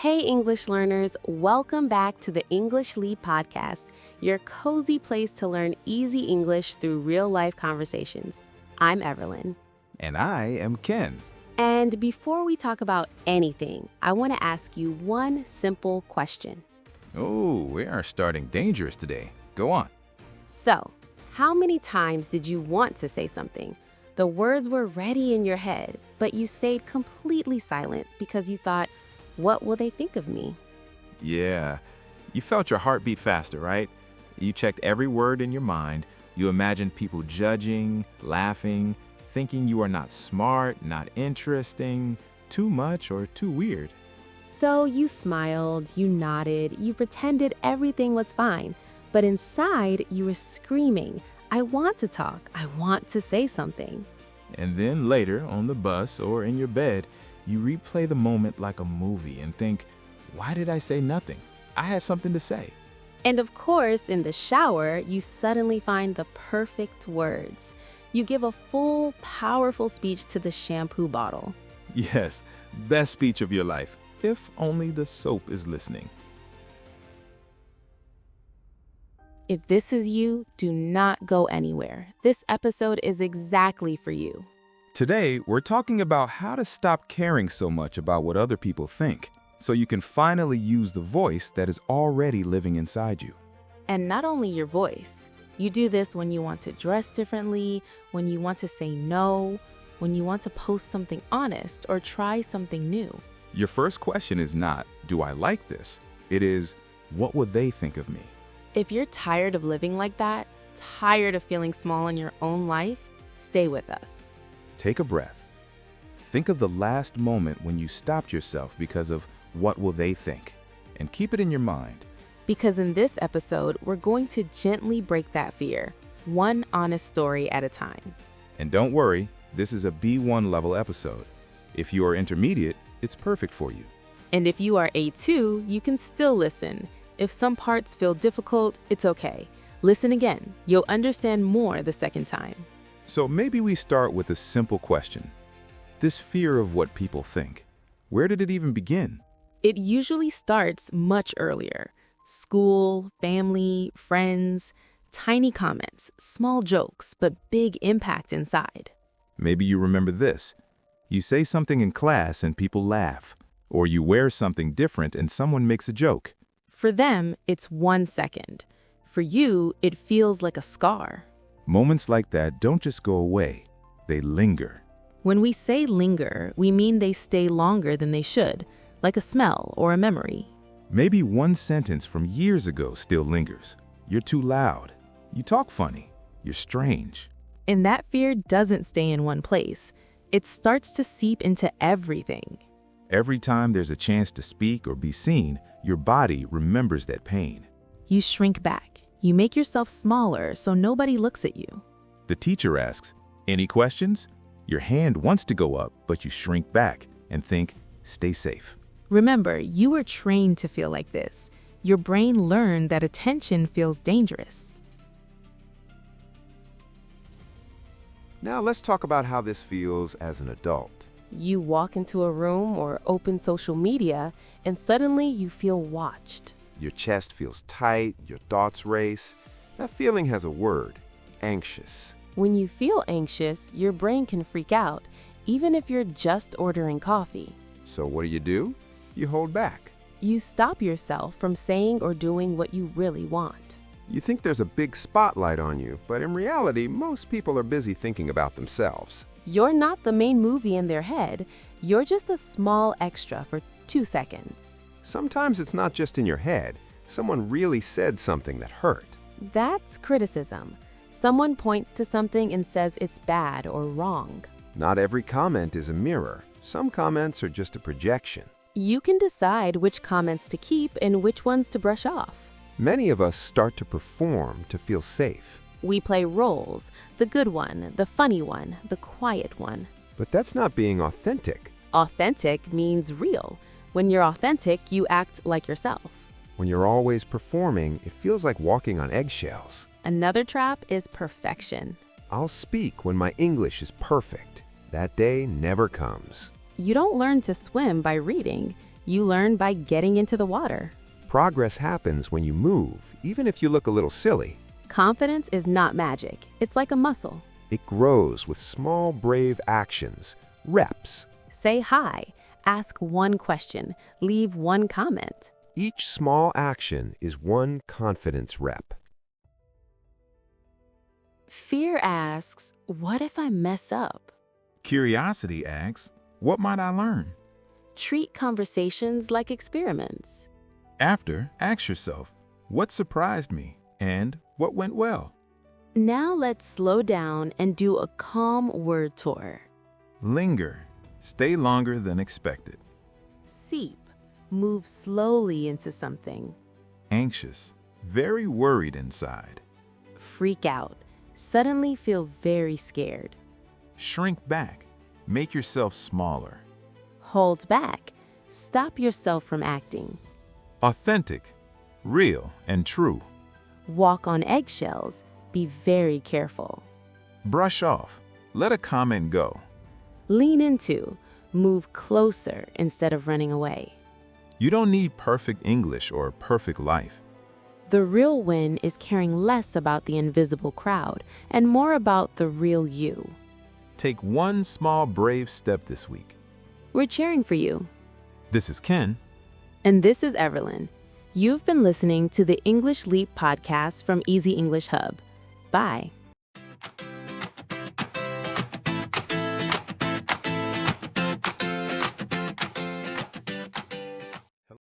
Hey, English learners, welcome back to the English Lead Podcast, your cozy place to learn easy English through real-life conversations. I'm Evelyn. And I am Ken. And before we talk about anything, I want to ask you one simple question. Oh, we are starting dangerous today. Go on. So, how many times did you want to say something? The words were ready in your head, but you stayed completely silent because you thought, what will they think of me? Yeah, you felt your heart beat faster, right? You checked every word in your mind. You imagined people judging, laughing, thinking you are not smart, not interesting, too much, or too weird. So you smiled, you nodded, you pretended everything was fine, but inside you were screaming, I want to talk, I want to say something. And then later, on the bus or in your bed, you replay the moment like a movie and think, why did I say nothing? I had something to say. And of course, in the shower, you suddenly find the perfect words. You give a full, powerful speech to the shampoo bottle. Yes, best speech of your life, if only the soap is listening. If this is you, do not go anywhere. This episode is exactly for you. Today, we're talking about how to stop caring so much about what other people think, so you can finally use the voice that is already living inside you. And not only your voice. You do this when you want to dress differently, when you want to say no, when you want to post something honest or try something new. Your first question is not, do I like this? It is, what would they think of me? If you're tired of living like that, tired of feeling small in your own life, stay with us. Take a breath. Think of the last moment when you stopped yourself because of what will they think, and keep it in your mind. Because in this episode, we're going to gently break that fear, one honest story at a time. And don't worry, this is a B1 level episode. If you are intermediate, it's perfect for you. And if you are A2, you can still listen. If some parts feel difficult, it's okay. Listen again. You'll understand more the second time. So maybe we start with a simple question. This fear of what people think, where did it even begin? It usually starts much earlier. School, family, friends, tiny comments, small jokes, but big impact inside. Maybe you remember this. You say something in class and people laugh, or you wear something different and someone makes a joke. For them, it's 1 second. For you, it feels like a scar. Moments like that don't just go away, they linger. When we say linger, we mean they stay longer than they should, like a smell or a memory. Maybe one sentence from years ago still lingers. You're too loud. You talk funny. You're strange. And that fear doesn't stay in one place. It starts to seep into everything. Every time there's a chance to speak or be seen, your body remembers that pain. You shrink back. You make yourself smaller so nobody looks at you. The teacher asks, any questions? Your hand wants to go up, but you shrink back and think, stay safe. Remember, you were trained to feel like this. Your brain learned that attention feels dangerous. Now let's talk about how this feels as an adult. You walk into a room or open social media, and suddenly you feel watched. Your chest feels tight, your thoughts race. That feeling has a word, anxious. When you feel anxious, your brain can freak out, even if you're just ordering coffee. So what do? You hold back. You stop yourself from saying or doing what you really want. You think there's a big spotlight on you, but in reality, most people are busy thinking about themselves. You're not the main movie in their head. You're just a small extra for 2 seconds. Sometimes it's not just in your head. Someone really said something that hurt. That's criticism. Someone points to something and says it's bad or wrong. Not every comment is a mirror. Some comments are just a projection. You can decide which comments to keep and which ones to brush off. Many of us start to perform to feel safe. We play roles, the good one, the funny one, the quiet one. But that's not being authentic. Authentic means real. When you're authentic, you act like yourself. When you're always performing, it feels like walking on eggshells. Another trap is perfection. I'll speak when my English is perfect. That day never comes. You don't learn to swim by reading. You learn by getting into the water. Progress happens when you move, even if you look a little silly. Confidence is not magic. It's like a muscle. It grows with small, brave actions, reps. Say hi. Ask one question. Leave one comment. Each small action is one confidence rep. Fear asks, what if I mess up? Curiosity asks, what might I learn? Treat conversations like experiments. After, ask yourself, what surprised me and what went well? Now let's slow down and do a calm word tour. Linger. Stay longer than expected. Seep. Move slowly into something. Anxious. Very worried inside. Freak out. Suddenly feel very scared. Shrink back. Make yourself smaller. Hold back. Stop yourself from acting. Authentic. Real and true. Walk on eggshells. Be very careful. Brush off. Let a comment go. Lean into. Move closer instead of running away. You don't need perfect English or perfect life. The real win is caring less about the invisible crowd and more about the real you. Take one small brave step this week. We're cheering for you. This is Ken. And this is Evelyn. You've been listening to the English Leap podcast from Easy English Hub. Bye.